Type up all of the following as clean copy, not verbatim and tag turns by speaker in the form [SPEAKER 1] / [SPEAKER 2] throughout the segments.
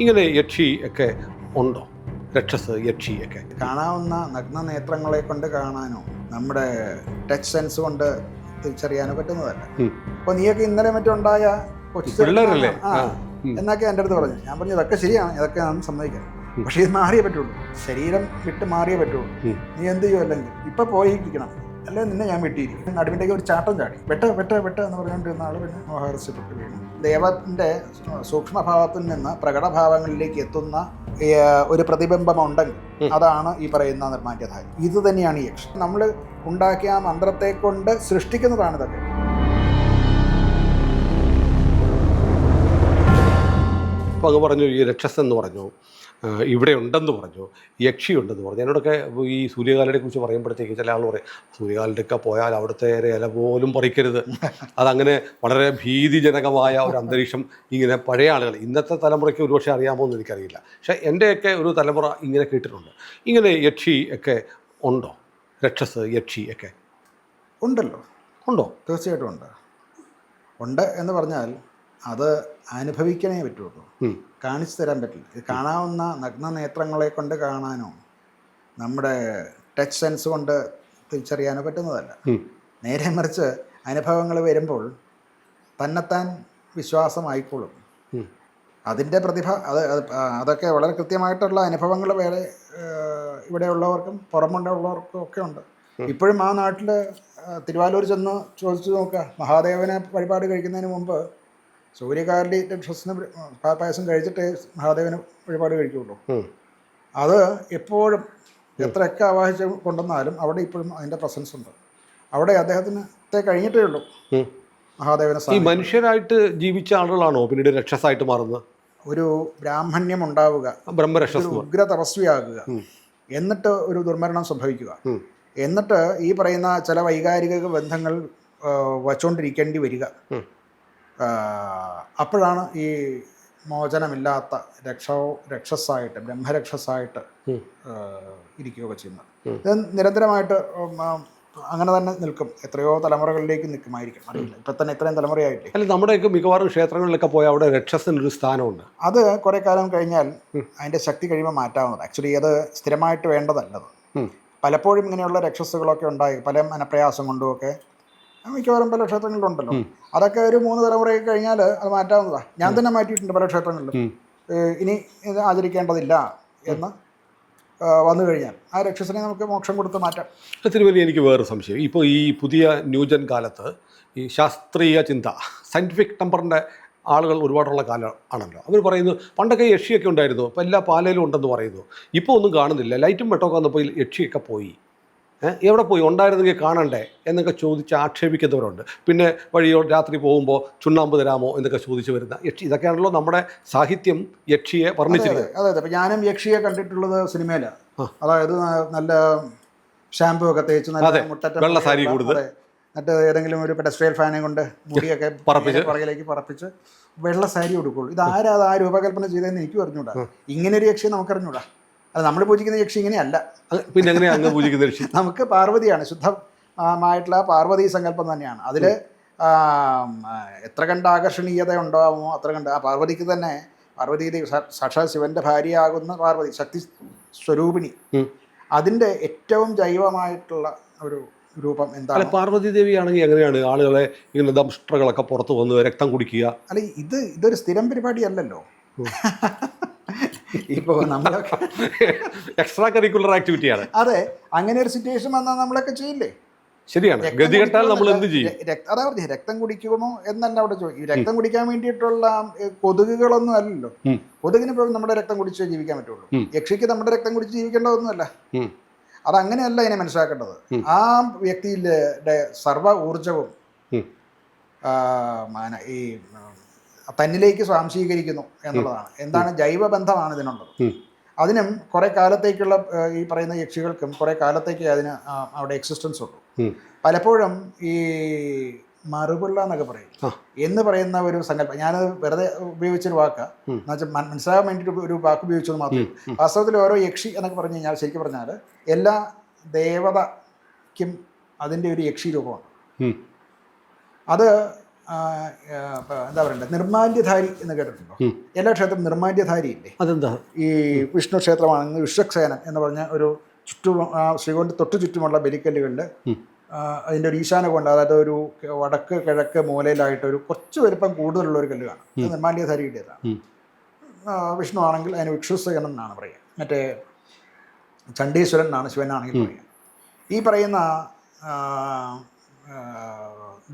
[SPEAKER 1] ഇങ്ങനെ യക്ഷി ഒക്കെ ഉണ്ടോ? രക്ഷസ് യക്ഷി ഒക്കെ
[SPEAKER 2] കാണാവുന്ന നഗ്ന നേത്രങ്ങളെ കൊണ്ട് കാണാനോ നമ്മുടെ ടച്ച് സെൻസ് കൊണ്ട് തിരിച്ചറിയാനോ പറ്റുന്നതല്ല. അപ്പോൾ നീയൊക്കെ ഇന്നലെ മറ്റുണ്ടായ
[SPEAKER 1] പിള്ളേരല്ലേ?
[SPEAKER 2] എന്നൊക്കെ എൻ്റെ അടുത്ത് പറഞ്ഞു. ഞാൻ പറഞ്ഞു ഇതൊക്കെ ശരിയാണ്, ഇതൊക്കെ ഞാൻ സമ്മതിക്കാം, പക്ഷേ ഇത് മാറിയേ പറ്റുള്ളൂ, ശരീരം വിട്ട് മാറിയേ പറ്റുള്ളൂ. നീ എന്ത് ചെയ്യും? അല്ലെങ്കിൽ ഇപ്പം പോയിരിക്കണം, അല്ലെ നിന്നെ ഞാൻ വെട്ടിയിരിക്കും. നടുവിൻ്റെയൊക്കെ ഒരു ചാട്ടം ചാടി വെട്ട വെട്ട വെട്ട എന്ന് പറഞ്ഞുകൊണ്ടിരുന്ന ആൾ പിന്നെ മോഹാരസ്യപ്പെട്ട് വീണു. ദൈവത്തിൻ്റെ സൂക്ഷ്മഭാവത്തിൽ നിന്ന് പ്രകടഭാവങ്ങളിലേക്ക് എത്തുന്ന ഒരു പ്രതിബിംബമുണ്ടെങ്കിൽ അതാണ് ഈ പറയുന്ന നിർമ്മാല്യധാരി. ഇത് തന്നെയാണ് ഈ യക്ഷം. നമ്മൾ ഉണ്ടാക്കിയ ആ മന്ത്രത്തെ കൊണ്ട് സൃഷ്ടിക്കുന്നതാണ് ഇതൊക്കെ.
[SPEAKER 1] അപ്പോൾ അങ്ങ് പറഞ്ഞു ഈ രക്ഷസ് എന്ന് പറഞ്ഞു, ഇവിടെ ഉണ്ടെന്ന് പറഞ്ഞു, യക്ഷി ഉണ്ടെന്ന് പറഞ്ഞു. എന്നോടൊക്കെ ഈ സൂര്യകാലനെ കുറിച്ച് പറയുമ്പോഴത്തേക്ക് ചില ആൾ പറയും സൂര്യകാലിൻ്റെയൊക്കെ പോയാൽ അവിടുത്തെ ഇല പോലും പറിക്കരുത്. അതങ്ങനെ വളരെ ഭീതിജനകമായ ഒരു അന്തരീക്ഷം. ഇങ്ങനെ പഴയ ആളുകൾ, ഇന്നത്തെ തലമുറയ്ക്ക് ഒരുപക്ഷെ അറിയാമോ എന്ന് എനിക്കറിയില്ല, പക്ഷേ എൻ്റെയൊക്കെ ഒരു തലമുറ ഇങ്ങനെ കേട്ടിട്ടുണ്ട്. ഇങ്ങനെ യക്ഷി ഒക്കെ ഉണ്ടോ? രക്ഷസ് യക്ഷി ഒക്കെ
[SPEAKER 2] ഉണ്ടല്ലോ.
[SPEAKER 1] ഉണ്ടോ?
[SPEAKER 2] തീർച്ചയായിട്ടും ഉണ്ട് എന്ന് പറഞ്ഞാൽ അത് അനുഭവിക്കണേ പറ്റുള്ളൂ, കാണിച്ചു തരാൻ പറ്റില്ല. ഇത് കാണാവുന്ന നഗ്ന നേത്രങ്ങളെ കൊണ്ട് കാണാനോ നമ്മുടെ ടച്ച് സെൻസ് കൊണ്ട് തിരിച്ചറിയാനോ പറ്റുന്നതല്ല. നേരെ മറിച്ച് അനുഭവങ്ങൾ വരുമ്പോൾ തന്നെത്താൻ വിശ്വാസമായിക്കോളും. അതിൻ്റെ പ്രതിഭ അതൊക്കെ വളരെ കൃത്യമായിട്ടുള്ള അനുഭവങ്ങൾ വേറെ ഇവിടെയുള്ളവർക്കും പുറമുള്ളവർക്കും ഒക്കെ ഉണ്ട്. ഇപ്പോഴും ആ നാട്ടിൽ തിരുവാലൂർ ചെന്ന് ചോദിച്ചു നോക്കുക, മഹാദേവനെ വഴിപാട് കഴിക്കുന്നതിന് മുമ്പ് സൂര്യകാലി രക്ഷസിന് പായസം കഴിച്ചിട്ടേ മഹാദേവന് വഴിപാട് കഴിക്കുള്ളൂ. അത് എപ്പോഴും എത്രയൊക്കെ ആവാഹിച്ച് കൊണ്ടുവന്നാലും അവിടെ ഇപ്പോഴും അതിൻ്റെ പ്രസൻസ് ഉണ്ട്. അവിടെ അദ്ദേഹത്തിന് കഴിഞ്ഞിട്ടേ ഉള്ളൂ മഹാദേവനെ.
[SPEAKER 1] ഈ മനുഷ്യരായിട്ട് ജീവിച്ച ആളുകളാണോ പിന്നീട് രക്ഷസായിട്ട് മാറുന്നത്?
[SPEAKER 2] ഒരു ബ്രാഹ്മണ്യം ഉണ്ടാവുക,
[SPEAKER 1] ബ്രഹ്മരക്ഷസ്,
[SPEAKER 2] ഉഗ്ര തപസ്വിയാകുക, എന്നിട്ട് ഒരു ദുർമരണം സംഭവിക്കുക, എന്നിട്ട് ഈ പറയുന്ന ചില വൈകാരിക ബന്ധങ്ങൾ വച്ചുകൊണ്ടിരിക്കേണ്ടി വരിക. അപ്പോഴാണ് ഈ മോചനമില്ലാത്ത രക്ഷസായിട്ട് ബ്രഹ്മരക്ഷസായിട്ട് ഇരിക്കുകയൊക്കെ ചെയ്യുന്നത്. ഇത് നിരന്തരമായിട്ട് അങ്ങനെ തന്നെ നിൽക്കും, എത്രയോ തലമുറകളിലേക്ക് നിൽക്കുമായിരിക്കും, അറിയില്ല. ഇപ്പം തന്നെ ഇത്രയും തലമുറയായിട്ടേ.
[SPEAKER 1] അല്ല, നമ്മുടെയൊക്കെ മിക്കവാറും ക്ഷേത്രങ്ങളിലൊക്കെ പോയാൽ അവിടെ രക്ഷസിനൊരു സ്ഥാനമുണ്ട്.
[SPEAKER 2] അത് കുറേ കാലം കഴിഞ്ഞാൽ അതിൻ്റെ ശക്തി കഴിയുമ്പോൾ മാറ്റാവുന്നത്. ആക്ച്വലി അത് സ്ഥിരമായിട്ട് വേണ്ടതല്ലത്. പലപ്പോഴും ഇങ്ങനെയുള്ള രക്ഷസുകളൊക്കെ ഉണ്ടായി പല മനപ്രയാസം കൊണ്ടുമൊക്കെ മിക്കവാറും പല ക്ഷേത്രങ്ങളിലുണ്ടല്ലോ. അതൊക്കെ ഒരു 3 തലമുറയൊക്കെ കഴിഞ്ഞാൽ അത് മാറ്റാവുന്നതാണ്. ഞാൻ തന്നെ മാറ്റിയിട്ടുണ്ട് പല ക്ഷേത്രങ്ങളിലും. ഇനി ഇത് ആചരിക്കേണ്ടതില്ല എന്ന് വന്നു കഴിഞ്ഞാൽ ആ രക്ഷസിനെ നമുക്ക് മോക്ഷം കൊടുത്ത് മാറ്റാം.
[SPEAKER 1] തിരുവല്ലി, എനിക്ക് വേറെ സംശയം. ഇപ്പോൾ ഈ പുതിയ ന്യൂജൻ കാലത്ത് ഈ ശാസ്ത്രീയ ചിന്ത, സയൻറ്റിഫിക് ടെമ്പറിൻ്റെ ആളുകൾ ഒരുപാടുള്ള കാലം ആണല്ലോ. അവർ പറയുന്നു പണ്ടൊക്കെ യക്ഷിയൊക്കെ ഉണ്ടായിരുന്നു, അപ്പോൾ എല്ലാ പാലയിലും ഉണ്ടെന്ന് പറയുന്നു. ഇപ്പോൾ ഒന്നും കാണുന്നില്ല. ലൈറ്റും വെട്ടമൊക്കെ വന്നപ്പോൾ യക്ഷിയൊക്കെ പോയി. എവിടെ പോയി? ഉണ്ടായിരുന്നെങ്കിൽ കാണണ്ടേ എന്നൊക്കെ ചോദിച്ച് ആക്ഷേപിക്കുന്നവരുണ്ട്. പിന്നെ വഴിയോ രാത്രി പോകുമ്പോൾ ചുണ്ണാമ്പ് തരാമോ എന്നൊക്കെ ചോദിച്ചു വരുന്ന യക്ഷി. ഇതൊക്കെയാണല്ലോ നമ്മുടെ സാഹിത്യം യക്ഷിയെ വർണ്ണിച്ചിരിക്കുന്നത്.
[SPEAKER 2] അതെ, അപ്പം ഞാനും യക്ഷിയെ കണ്ടിട്ടുള്ളത് സിനിമയിലാണ്. അതായത് നല്ല ഷാമ്പു ഒക്കെ തേച്ച് നല്ല മുട്ടറ്റ
[SPEAKER 1] വെള്ള സാരി കൂടുതൽ,
[SPEAKER 2] എന്നിട്ട് ഏതെങ്കിലും ഒരു പെഡസ്ട്രിയൽ ഫാനെ കൊണ്ട് മുടിയൊക്കെ പുറകിലേക്ക് പറപ്പിച്ച് വെള്ള സാരി കൊടുക്കുള്ളൂ. ഇത് ആ രൂപകൽപ്പന ചെയ്തതെന്ന് എനിക്കും അറിഞ്ഞൂടാ. ഇങ്ങനൊരു യക്ഷിയെ നമുക്കറിഞ്ഞൂടാ. അത് നമ്മൾ പൂജിക്കുന്ന യക്ഷി ഇങ്ങനെയല്ല.
[SPEAKER 1] പിന്നെ എങ്ങനെയാണ് അങ്ങ് പൂജിക്കുന്ന യക്ഷി?
[SPEAKER 2] നമുക്ക് പാർവതിയാണ്, ശുദ്ധമായിട്ടുള്ള പാർവതി സങ്കല്പം തന്നെയാണ്. അതിൽ എത്ര കണ്ട് ആകർഷണീയത ഉണ്ടാകുമോ അത്ര കണ്ട്. ആ പാർവതിക്ക് തന്നെ, പാർവതി സാക്ഷാത് ശിവന്റെ ഭാര്യയാകുന്ന പാർവതി, ശക്തി സ്വരൂപിണി, അതിൻ്റെ ഏറ്റവും ജൈവമായിട്ടുള്ള ഒരു രൂപം എന്താണ്?
[SPEAKER 1] പാർവതി ദേവി ആണെങ്കിൽ എങ്ങനെയാണ് ആളുകളെ ഇങ്ങനെ ദംഷ്ട്രകളൊക്കെ പുറത്ത് വന്ന് രക്തം കുടിക്കുക?
[SPEAKER 2] അല്ല, ഇതൊരു സ്ഥിരം പരിപാടിയല്ലല്ലോ. ഇപ്പോൾ നമ്മളൊക്കെ
[SPEAKER 1] എക്സ്ട്രാ കരിക്കുലർ ആക്ടിവിറ്റിയാണ്.
[SPEAKER 2] അതെ, അങ്ങനെ ഒരു സിറ്റുവേഷൻ വന്നാൽ നമ്മളൊക്കെ ചെയ്യില്ലേ?
[SPEAKER 1] ശരിയാണ്. ഗതികെട്ടാൽ നമ്മൾ എന്ത് ചെയ്യും?
[SPEAKER 2] അതാ പറഞ്ഞു, രക്തം കുടിക്കുമോ എന്നല്ല അവിടെ ചോദിക്കും. രക്തം കുടിക്കാൻ വേണ്ടിയിട്ടുള്ള കൊതുകുകളൊന്നും അല്ലല്ലോ. കൊതുകിന് ഇപ്പോൾ നമ്മുടെ രക്തം കുടിച്ചേ ജീവിക്കാൻ പറ്റുള്ളൂ. യക്ഷിക്ക് നമ്മുടെ രക്തം കുടിച്ച് ജീവിക്കേണ്ടതൊന്നുമല്ല. അതങ്ങനെയല്ല ഇതിനെ മനസ്സിലാക്കേണ്ടത്. ആ വ്യക്തിയുടെ സർവ്വ ഊർജവും ഈ തന്നിലേക്ക് സ്വാംശീകരിക്കുന്നു എന്നുള്ളതാണ്. എന്താണ്? ജൈവബന്ധമാണ് ഇതിനുള്ളത്. അതിനും കുറേ കാലത്തേക്കുള്ള ഈ പറയുന്ന യക്ഷികൾക്കും കുറേ കാലത്തേക്ക് അതിന് അവിടെ എക്സിസ്റ്റൻസ് ഉള്ളൂ. പലപ്പോഴും ഈ മറുപിള്ള എന്നൊക്കെ പറയും എന്ന് പറയുന്ന ഒരു സങ്കല്പം, ഞാനത് വെറുതെ ഉപയോഗിച്ചൊരു വാക്കാണ്, എന്നുവെച്ചാൽ മനസ്സിലാകാൻ വേണ്ടിയിട്ട് ഒരു വാക്ക് ഉപയോഗിച്ചത് മാത്രമേ. വാസ്തവത്തിൽ ഓരോ യക്ഷി എന്നൊക്കെ പറഞ്ഞു കഴിഞ്ഞാൽ ശരിക്കും പറഞ്ഞാൽ എല്ലാ ദേവതയ്ക്കും അതിൻ്റെ ഒരു യക്ഷി രൂപമാണ്. അത് എന്താ പറയണ്ടത്, നിർമാല്യധാരി എന്ന് കേട്ടിട്ടുണ്ടോ? എല്ലാ ക്ഷേത്രവും നിർമാല്യധാരി ഇല്ലേ?
[SPEAKER 1] അതെന്താ?
[SPEAKER 2] ഈ വിഷ്ണു ക്ഷേത്രമാണെങ്കിൽ വിശ്വക്സേനൻ എന്ന് പറഞ്ഞ ഒരു ചുറ്റും ശ്രീകോവിലിൻ്റെ തൊട്ടു ചുറ്റുമുള്ള ബലിക്കല്ലുകളിൽ അതിൻ്റെ ഒരു ഈശാന കൊണ്ട്, അതായത് ഒരു വടക്ക് കിഴക്ക് മൂലയിലായിട്ട് ഒരു കുറച്ച് വലുപ്പം കൂടുതലുള്ള ഒരു കല്ലുകാണ്. അത് നിർമാല്യധാരിയുടേതാണ്. വിഷ്ണു ആണെങ്കിൽ അതിന് വിക്ഷുസേനൻ എന്നാണ് പറയുക. മറ്റേ ചണ്ഡീശ്വരൻ എന്നാണ് ശിവനാണെങ്കിൽ പറയുക. ഈ പറയുന്ന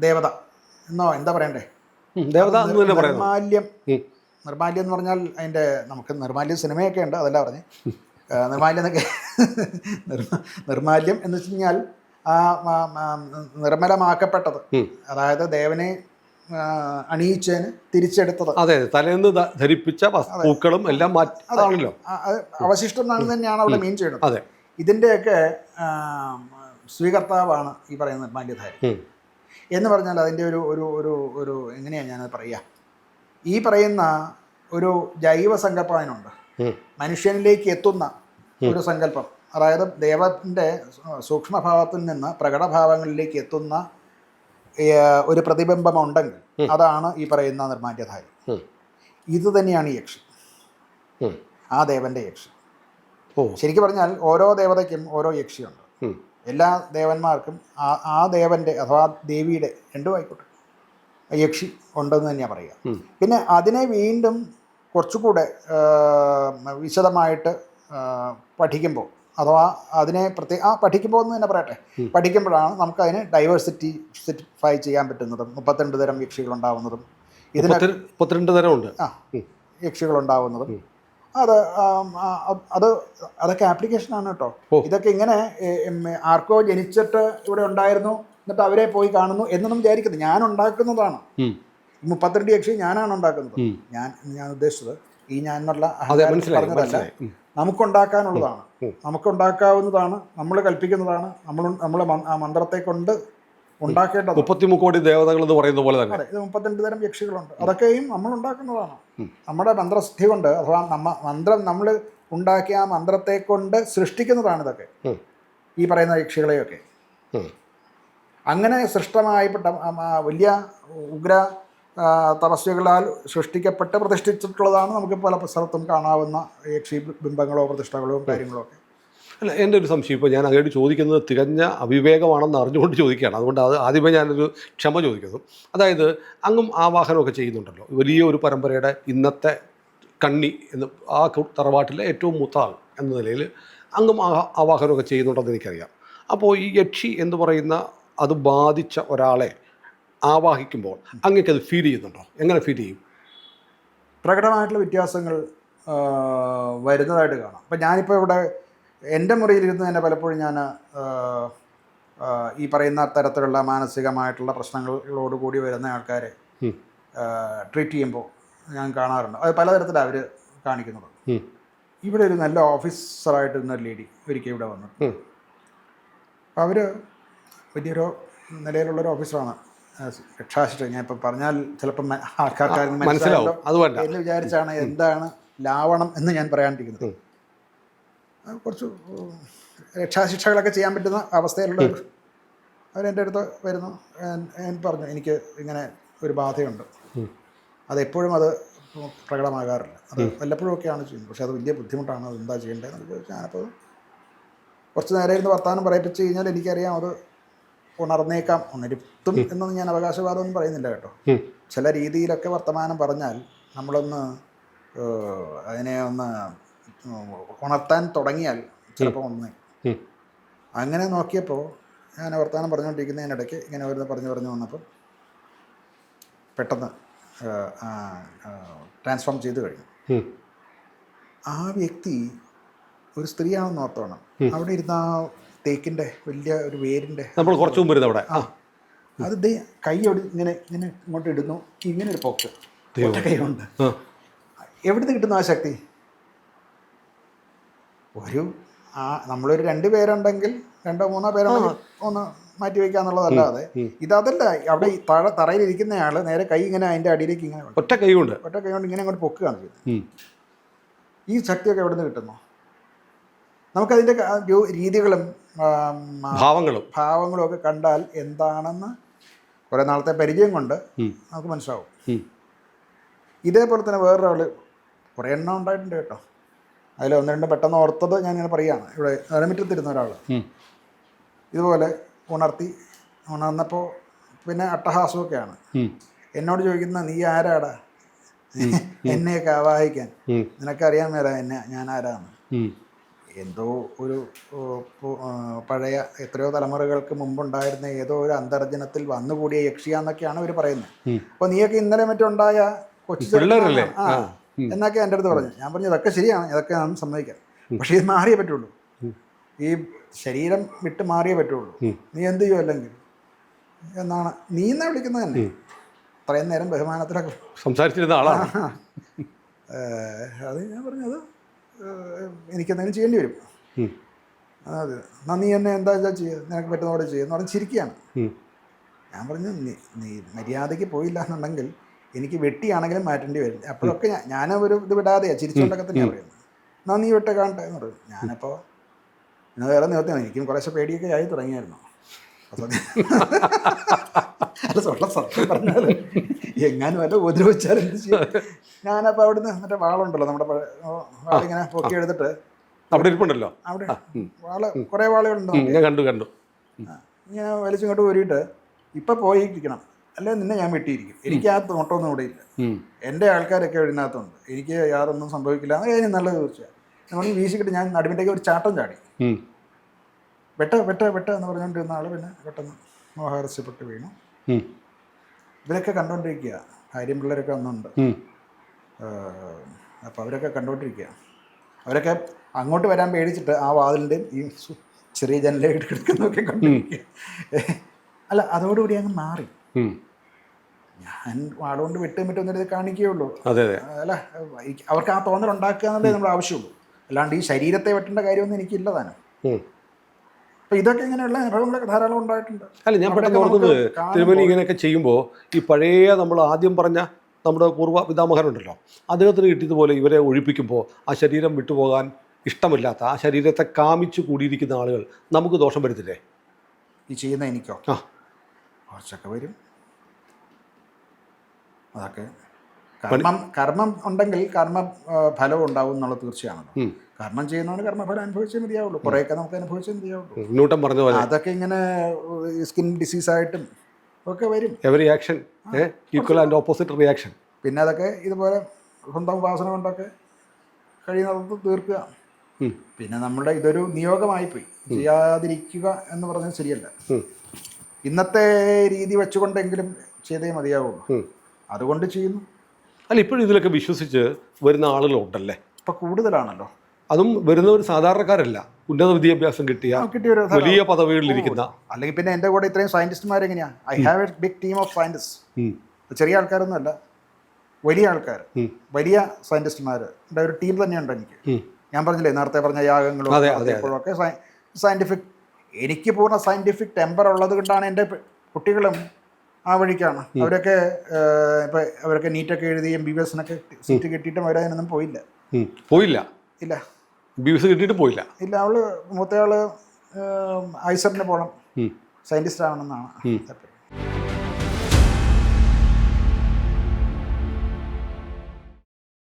[SPEAKER 2] ദേവത എന്നോ എന്താ പറയണ്ടേ,
[SPEAKER 1] ദേവത
[SPEAKER 2] നിർമാല്യം. നിർമാല്യം എന്ന് പറഞ്ഞാൽ അതിൻ്റെ, നമുക്ക് നിർമാല്യം സിനിമയൊക്കെ ഉണ്ട്, അതല്ല പറഞ്ഞ് നിർമാല്യം എന്നൊക്കെ. നിർമാല്യം എന്ന് വെച്ച് കഴിഞ്ഞാൽ നിർമ്മലമാക്കപ്പെട്ടത്, അതായത് ദേവനെ അണിയിച്ചതിന് തിരിച്ചെടുത്തത്.
[SPEAKER 1] അതെ, തലേന്ന് ധരിപ്പിച്ച പൂക്കളും എല്ലാം മാറ്റാണല്ലോ.
[SPEAKER 2] അവശിഷ്ടം എന്നാണ് തന്നെയാണ് അവിടെ മീൻ ചെയ്യുന്നത്.
[SPEAKER 1] അതെ,
[SPEAKER 2] ഇതിൻ്റെയൊക്കെ സ്വീകർത്താവാണ് ഈ പറയുന്ന നിർമാല്യധാരി എന്ന് പറഞ്ഞാൽ അതിൻ്റെ ഒരു ഒരു ഒരു ഒരു എങ്ങനെയാണ് ഞാനത് പറയുക, ഈ പറയുന്ന ഒരു ജൈവ സങ്കല്പം അതിനുണ്ട്. മനുഷ്യനിലേക്ക് എത്തുന്ന ഒരു സങ്കല്പം, അതായത് ദൈവത്തിൻ്റെ സൂക്ഷ്മഭാവത്തിൽ നിന്ന് പ്രകടഭാവങ്ങളിലേക്ക് എത്തുന്ന ഒരു പ്രതിബിംബം ഉണ്ടെങ്കിൽ അതാണ് ഈ പറയുന്ന നിർമാല്യധാരി. ഇത് തന്നെയാണ് ഈ യക്ഷി, ആ ദേവൻ്റെ യക്ഷി. ശരിക്കും പറഞ്ഞാൽ ഓരോ ദേവതയ്ക്കും ഓരോ യക്ഷിയുണ്ട്. എല്ലാ ദേവന്മാർക്കും ആ ദേവൻ്റെ അഥവാ ദേവിയുടെ രണ്ടും ആയിക്കോട്ടെ യക്ഷി ഉണ്ടെന്ന് തന്നെയാണ് പറയുക. പിന്നെ അതിനെ വീണ്ടും കുറച്ചുകൂടെ വിശദമായിട്ട് പഠിക്കുമ്പോൾ, അഥവാ അതിനെ പഠിക്കുമ്പോൾ എന്ന് തന്നെ പറയട്ടെ, പഠിക്കുമ്പോഴാണ് നമുക്കതിനെ ഡൈവേഴ്സിറ്റിഫൈ ചെയ്യാൻ പറ്റുന്നതും 32 തരം യക്ഷികളുണ്ടാവുന്നതും. ഇതിന്
[SPEAKER 1] 32 തരമുണ്ട്
[SPEAKER 2] യക്ഷികളുണ്ടാവുന്നതും. അതൊക്കെ ആപ്ലിക്കേഷനാണ് കേട്ടോ. ഇതൊക്കെ ഇങ്ങനെ ആർക്കോ ജനിച്ചിട്ട് ഇവിടെ ഉണ്ടായിരുന്നു എന്നിട്ട് അവരെ പോയി കാണുന്നു എന്നൊന്നും വിചാരിക്കുന്നത്, ഞാൻ ഉണ്ടാക്കുന്നതാണ്. 32 യക്ഷി ഞാനാണ് ഉണ്ടാക്കുന്നത്. ഞാൻ ഉദ്ദേശിച്ചത് ഈ ഞാൻ എന്നുള്ള പറഞ്ഞതല്ല, നമുക്കുണ്ടാക്കാനുള്ളതാണ്, നമുക്കുണ്ടാക്കാവുന്നതാണ്, നമ്മൾ കൽപ്പിക്കുന്നതാണ്, നമ്മൾ ആ മന്ത്രത്തെ കൊണ്ട് ഉണ്ടാക്കേണ്ടത്.
[SPEAKER 1] 33 കോടി ദേവതകൾ എന്ന് പറയുന്ന പോലെ തന്നെ.
[SPEAKER 2] അതെ, ഇത് 32 തരം യക്ഷികളുണ്ട്. അതൊക്കെയും നമ്മൾ ഉണ്ടാക്കുന്നതാണ്. നമ്മുടെ മന്ത്രസിദ്ധി കൊണ്ട്, അഥവാ മന്ത്രം നമ്മൾ ഉണ്ടാക്കിയ ആ മന്ത്രത്തെ കൊണ്ട് സൃഷ്ടിക്കുന്നതാണ് ഇതൊക്കെ, ഈ പറയുന്ന യക്ഷികളെയൊക്കെ. അങ്ങനെ സൃഷ്ടമായിപ്പെട്ട വലിയ ഉഗ്ര തപസ്യകളാൽ സൃഷ്ടിക്കപ്പെട്ട് പ്രതിഷ്ഠിച്ചിട്ടുള്ളതാണ് നമുക്ക് പല സ്ഥലത്തും കാണാവുന്ന യക്ഷി ബിംബങ്ങളോ പ്രതിഷ്ഠകളോ കാര്യങ്ങളോ ഒക്കെ.
[SPEAKER 1] അല്ല, എൻ്റെ ഒരു സംശയം, ഇപ്പോൾ ഞാൻ അങ്ങോട്ട് ചോദിക്കുന്നത് തികഞ്ഞ അവിവേകമാണെന്ന് അറിഞ്ഞുകൊണ്ട് ചോദിക്കുകയാണ്. അതുകൊണ്ട് അത് ആദ്യമേ ഞാനൊരു ക്ഷമ ചോദിക്കുന്നു. അതായത് അങ്ങും ആവാഹനമൊക്കെ ചെയ്യുന്നുണ്ടല്ലോ, വലിയ ഒരു പരമ്പരയുടെ ഇന്നത്തെ കണ്ണി എന്ന് ആ തറവാട്ടിലെ ഏറ്റവും മൂത്ത ആൾ എന്ന നിലയിൽ അങ്ങും ആവാഹനമൊക്കെ ചെയ്യുന്നുണ്ടെന്ന് എനിക്കറിയാം. അപ്പോൾ ഈ യക്ഷി എന്ന് പറയുന്ന അത് ബാധിച്ച ഒരാളെ ആവാഹിക്കുമ്പോൾ അങ്ങേക്കത് ഫീൽ ചെയ്യുന്നുണ്ടോ? എങ്ങനെ ഫീൽ ചെയ്യും?
[SPEAKER 2] പ്രകടമായിട്ടുള്ള വ്യത്യാസങ്ങൾ വരുന്നതായിട്ട് കാണാം. അപ്പം ഞാനിപ്പോൾ ഇവിടെ എൻ്റെ മുറിയിലിരുന്ന് തന്നെ പലപ്പോഴും ഞാൻ ഈ പറയുന്ന തരത്തിലുള്ള മാനസികമായിട്ടുള്ള പ്രശ്നങ്ങളോടുകൂടി വരുന്ന ആൾക്കാരെ ട്രീറ്റ് ചെയ്യുമ്പോൾ ഞാൻ കാണാറുണ്ട്. അത് പലതരത്തിലാണ് അവർ കാണിക്കുന്നത്. ഇവിടെ ഒരു നല്ല ഓഫീസറായിട്ട് ഇരുന്നൊരു ലേഡി ഒരിക്കൽ ഇവിടെ വന്നു. അപ്പോൾ അവർ വലിയൊരു നിലയിലുള്ളൊരു ഓഫീസറാണ്. രക്ഷാശിഷ്ട ഞാൻ ഇപ്പം പറഞ്ഞാൽ ചിലപ്പം ആൾക്കാർക്ക് മനസ്സിലാവും എന്ന് വിചാരിച്ചാണ് എന്താണ് ലാവണം എന്ന് ഞാൻ പറയാണ്ടിരിക്കുന്നത്. കുറച്ച് രക്ഷാശിക്ഷകളൊക്കെ ചെയ്യാൻ പറ്റുന്ന അവസ്ഥയിലുള്ള അവരെൻ്റെ അടുത്ത് വരുന്നു. ഞാൻ പറഞ്ഞു എനിക്ക് ഇങ്ങനെ ഒരു ബാധയുണ്ട്, അതെപ്പോഴും അത് പ്രകടമാകാറില്ല, അത് വല്ലപ്പോഴും ഒക്കെയാണ് ചെയ്യുന്നത്, പക്ഷേ അത് വലിയ ബുദ്ധിമുട്ടാണ്, അത് എന്താ ചെയ്യേണ്ടതെന്ന് ചോദിച്ചാൽ ഞാനപ്പോൾ കുറച്ച് നേരം ഇരുന്ന് വർത്തമാനം പറയിപ്പിച്ച് കഴിഞ്ഞാൽ എനിക്കറിയാം അത് ഉണർന്നേക്കാം, ഉണരുത്തും എന്നൊന്നും ഞാൻ അവകാശവാദമൊന്നും പറയുന്നില്ല കേട്ടോ. ചില രീതിയിലൊക്കെ വർത്തമാനം പറഞ്ഞാൽ നമ്മളൊന്ന് അതിനെ ഒന്ന് ഉണർത്താൻ തുടങ്ങിയാൽ ചിലപ്പോൾ ഒന്ന് അങ്ങനെ നോക്കിയപ്പോൾ ഞാൻ വർത്തമാനം പറഞ്ഞുകൊണ്ടിരിക്കുന്നതിനിടയ്ക്ക് ഇങ്ങനെ ഒരു പറഞ്ഞു വന്നപ്പോൾ പെട്ടെന്ന് ട്രാൻസ്ഫോം ചെയ്ത് കഴിഞ്ഞു. ആ വ്യക്തി ഒരു സ്ത്രീയാണെന്ന് ഓർത്തോണം. അവിടെ ഇരുന്ന ആ തേക്കിൻ്റെ വലിയ ഒരു വേരിൻ്റെ
[SPEAKER 1] നമ്മൾ കുറച്ച് മുമ്പ് ഇരുന്ന് അവിടെ
[SPEAKER 2] അത് കൈ ഇങ്ങനെ ഇങ്ങനെ ഇങ്ങോട്ട് ഇടുന്നു, ഇങ്ങനെ ഒരു പോക്ക് ഒറ്റ കൈ കൊണ്ട്. എവിടുന്ന് കിട്ടുന്നു ആ ശക്തി? നമ്മളൊരു 2 പേരുണ്ടെങ്കിൽ 2 3 പേരുണ്ടെങ്കിൽ ഒന്ന് മാറ്റി വയ്ക്കുക എന്നുള്ളതല്ലാതെ ഇതല്ല. അവിടെ തറയിലിരിക്കുന്നയാൾ നേരെ കൈ ഇങ്ങനെ അതിൻ്റെ അടിയിലേക്ക് ഇങ്ങനെ ഒറ്റ കൈ കൊണ്ട് ഇങ്ങനെ അങ്ങോട്ട് പൊക്കുകയാണ് ചെയ്യുന്നത്. ഈ ശക്തിയൊക്കെ എവിടെ നിന്ന് കിട്ടുന്നു? നമുക്കതിൻ്റെ രീതികളും ഭാവങ്ങളും ഒക്കെ കണ്ടാൽ എന്താണെന്ന് കുറേ നാളത്തെ പരിചയം കൊണ്ട് നമുക്ക് മനസ്സിലാവും. ഇതേപോലെ തന്നെ വേറൊരാൾ കുറേ എണ്ണം ഉണ്ടായിട്ടുണ്ട് കേട്ടോ. അതിൽ ഒന്ന് രണ്ട് പെട്ടെന്ന് ഓർത്തത് ഞാനിങ്ങനെ പറയുകയാണ്. ഇവിടെ നിലമുറ്റത്തിരുന്ന ഒരാൾ ഇതുപോലെ ഉണർന്നപ്പോൾ പിന്നെ അട്ടഹാസമൊക്കെയാണ്. എന്നോട് ചോദിക്കുന്ന നീ ആരാടാ എന്നെയൊക്കെ ആവാഹിക്കാൻ, നിനക്കറിയാൻ മേല എന്നെ ഞാൻ ആരാന്ന്. എന്തോ ഒരു പഴയ എത്രയോ തലമുറകൾക്ക് മുമ്പുണ്ടായിരുന്ന ഏതോ ഒരു അന്തർജനത്തിൽ വന്നുകൂടിയ യക്ഷിയാന്നൊക്കെയാണ് ഇവർ പറയുന്നത്. അപ്പോൾ നീയൊക്കെ ഇന്നലെ മറ്റുണ്ടായ കൊച്ചു എന്നൊക്കെ എൻ്റെ അടുത്ത് പറഞ്ഞു. ഞാൻ പറഞ്ഞു ഇതൊക്കെ ശരിയാണ്, ഇതൊക്കെ ഞാൻ സമ്മതിക്കാം, പക്ഷേ ഇത് മാറിയേ പറ്റുള്ളൂ, ഈ ശരീരം വിട്ട് മാറിയേ പറ്റുള്ളൂ. നീ എന്ത് ചെയ്യും അല്ലെങ്കിൽ എന്നാണ് നീ എന്നാ വിളിക്കുന്നത് തന്നെ. അത്രയും നേരം ബഹുമാനത്തിലൊക്കെ
[SPEAKER 1] സംസാരിച്ചിരുന്ന ആളാണ്.
[SPEAKER 2] അത് ഞാൻ പറഞ്ഞത് എനിക്കെന്തെങ്കിലും ചെയ്യേണ്ടി വരും. അതെ, എന്നാ നീ എന്നെ എന്താ വെച്ചാൽ ചെയ്യുക, നിനക്ക് പറ്റുന്നതോടെ ചെയ്യുക എന്ന് പറഞ്ഞ് ചിരിക്കുകയാണ്. ഞാൻ പറഞ്ഞു നീ മര്യാദയ്ക്ക് പോയില്ല എന്നുണ്ടെങ്കിൽ എനിക്ക് വെട്ടിയാണെങ്കിലും മാറ്റേണ്ടി വരും. അപ്പോഴൊക്കെ ഞാനൊരു ഇത് വിടാതെയാണ് ചിരിച്ചുകൊണ്ടൊക്കെ തന്നെയാണ് പറയുന്നത്. എന്നാ നീ വെട്ട കാണട്ടെ എന്ന് പറയും. ഞാനപ്പോൾ പിന്നെ വേറെ നിവർത്തിയാണ്. എനിക്കും കുറേശ്ശെ പേടിയൊക്കെ ആയി തുടങ്ങിയായിരുന്നു. അല്ല സത്യം പറഞ്ഞാൽ എങ്ങാനും വല്ല ഉപദ്രവിച്ചാൽ എന്ത് ചെയ്യും. ഞാനപ്പോൾ അവിടുന്ന് മറ്റേ വാളുണ്ടല്ലോ, നമ്മുടെ വാളിങ്ങനെ പൊക്കി എടുത്തിട്ട്
[SPEAKER 1] അവിടെ ഇരിപ്പുണ്ടല്ലോ,
[SPEAKER 2] അവിടെ വാള് കുറേ വാളുകളുണ്ട്,
[SPEAKER 1] കണ്ടു
[SPEAKER 2] ഇങ്ങനെ വലിച്ചിങ്ങോട്ട് ഊരിയിട്ട് ഇപ്പം പോയിരിക്കണം, അല്ലെ നിന്നെ ഞാൻ വെട്ടിയിരിക്കും. എനിക്ക് ആ നോട്ടമൊന്നും ഇവിടെ ഇല്ല, എൻ്റെ ആൾക്കാരൊക്കെ ഇതിനകത്തുണ്ട്, എനിക്ക് യാതൊന്നും സംഭവിക്കില്ല. അത് നല്ലത് തീർച്ചയായും. നമ്മൾ വീശിക്കിട്ട് ഞാൻ നടുവിൻ്റെയൊക്കെ ഒരു ചാട്ടം ചാടി വെട്ട എന്ന് പറഞ്ഞുകൊണ്ടിരുന്ന ആൾ പിന്നെ പെട്ടെന്ന് മോഹാരസ്യപ്പെട്ട് വീണു. ഇവരൊക്കെ കണ്ടുകൊണ്ടിരിക്കുക, ഭാര്യയും പിള്ളേരൊക്കെ ഒന്നുണ്ട്. അപ്പോൾ അവരൊക്കെ കണ്ടുകൊണ്ടിരിക്കുക. അവരൊക്കെ അങ്ങോട്ട് വരാൻ പേടിച്ചിട്ട് ആ വാതിലിൻ്റെയും ഈ ചെറിയ ജനലായിട്ട് കിടക്കുന്നതൊക്കെ കണ്ടിരിക്കുക. അല്ല അതോടുകൂടി അങ്ങ് മാറി. ഞാൻ വാളുകൊണ്ട് വെട്ടുമിട്ടൊന്നും ഇത് കാണിക്കുകയുള്ളൂ. അല്ല അവർക്ക് ആ തോന്നൽ ഉണ്ടാക്കുക എന്നുള്ളതേ നമ്മുടെ ആവശ്യമുള്ളൂ, അല്ലാണ്ട് ഈ ശരീരത്തെ വെട്ടേണ്ട കാര്യമൊന്നും എനിക്കില്ല താനും. അപ്പോൾ ഇതൊക്കെ ഇങ്ങനെയുള്ള അനുഭവങ്ങളൊക്കെ ധാരാളം ഉണ്ടായിട്ടുണ്ട്.
[SPEAKER 1] അല്ല ഞാൻ പെട്ടെന്ന് ഓർക്കുന്നത് തിരുമേനി ഇങ്ങനെയൊക്കെ ചെയ്യുമ്പോൾ ഈ പഴയ നമ്മൾ ആദ്യം പറഞ്ഞ നമ്മുടെ പൂർവ്വ പിതാമഹനുണ്ടല്ലോ, അദ്ദേഹത്തിന് കിട്ടിയതുപോലെ ഇവരെ ഒഴിപ്പിക്കുമ്പോൾ ആ ശരീരം വിട്ടുപോകാൻ ഇഷ്ടമില്ലാത്ത, ആ ശരീരത്തെ കാമിച്ചു കൂടിയിരിക്കുന്ന ആളുകൾ നമുക്ക് ദോഷം വരുത്തില്ലേ
[SPEAKER 2] ഈ ചെയ്യുന്ന എനിക്കോ? കുറച്ചൊക്കെ വരും. അതൊക്കെ കർമ്മം ഉണ്ടെങ്കിൽ കർമ്മ ഫലവും ഉണ്ടാവും എന്നുള്ളത് തീർച്ചയാണല്ലോ. കർമ്മം ചെയ്യുന്നവന് കർമ്മഫലം അനുഭവിച്ചേ മതിയാവുള്ളൂ, കുറേയൊക്കെ നമുക്ക് അനുഭവിച്ചേ മതിയാവുള്ളൂ. അതൊക്കെ ഇങ്ങനെ സ്കിൻ ഡിസീസായിട്ടും ഒക്കെ വരും.
[SPEAKER 1] Every action equal and opposite reaction.
[SPEAKER 2] പിന്നെ അതൊക്കെ ഇതുപോലെ സ്വന്തം ഉപാസന കൊണ്ടൊക്കെ കഴിയുന്നത് തീർക്കുക. പിന്നെ നമ്മുടെ ഇതൊരു നിയോഗമായിപ്പോയി, ചെയ്യാതിരിക്കുക എന്ന് പറഞ്ഞാൽ ശരിയല്ല. ഇന്നത്തെ രീതി വെച്ചുകൊണ്ടെങ്കിലും ചെയ്തേ മതിയാവുള്ളൂ, അതുകൊണ്ട് ചെയ്യുന്നു.
[SPEAKER 1] അല്ല ഇപ്പോഴും ഇതിലൊക്കെ വിശ്വസിച്ച് വരുന്ന ആളുകളുണ്ടല്ലേ?
[SPEAKER 2] ഇപ്പം കൂടുതലാണല്ലോ.
[SPEAKER 1] അതും വരുന്നവർ സാധാരണക്കാരല്ല, ഉന്നത വിദ്യാഭ്യാസം കിട്ടിയ വലിയ പദവികളിലിരിക്കുന്ന.
[SPEAKER 2] അല്ലെങ്കിൽ പിന്നെ എൻ്റെ കൂടെ ഇത്രയും സയൻറ്റിസ്റ്റുമാരെങ്ങനെയാണ്? I have a big team of scientist. ചെറിയ ആൾക്കാരൊന്നും അല്ല, വലിയ ആൾക്കാർ, വലിയ സയൻറ്റിസ്റ്റുമാരുടെ ഒരു ടീം തന്നെയുണ്ട് എനിക്ക്. ഞാൻ പറഞ്ഞില്ലേ നേരത്തെ പറഞ്ഞ യാഗങ്ങളും ഒക്കെ സയൻറ്റിഫിക്, എനിക്ക് പൂർണ്ണ സയൻറ്റിഫിക് ടെമ്പർ ഉള്ളത് കൊണ്ടാണ് എൻ്റെ കുട്ടികളും ആ വഴിക്കാണ്. അവരൊക്കെ ഇപ്പം അവരൊക്കെ നീറ്റൊക്കെ എഴുതി MBBS സീറ്റ് കിട്ടിയിട്ടും അവരതിനൊന്നും പോയില്ല. ഇല്ല
[SPEAKER 1] MBBS കിട്ടിയിട്ട് പോയില്ല.
[SPEAKER 2] ഇല്ല, അവള് മൂത്തയാള് ഐസറിന് പോകണം, സയൻറ്റിസ്റ്റ് ആവണമെന്നാണ്.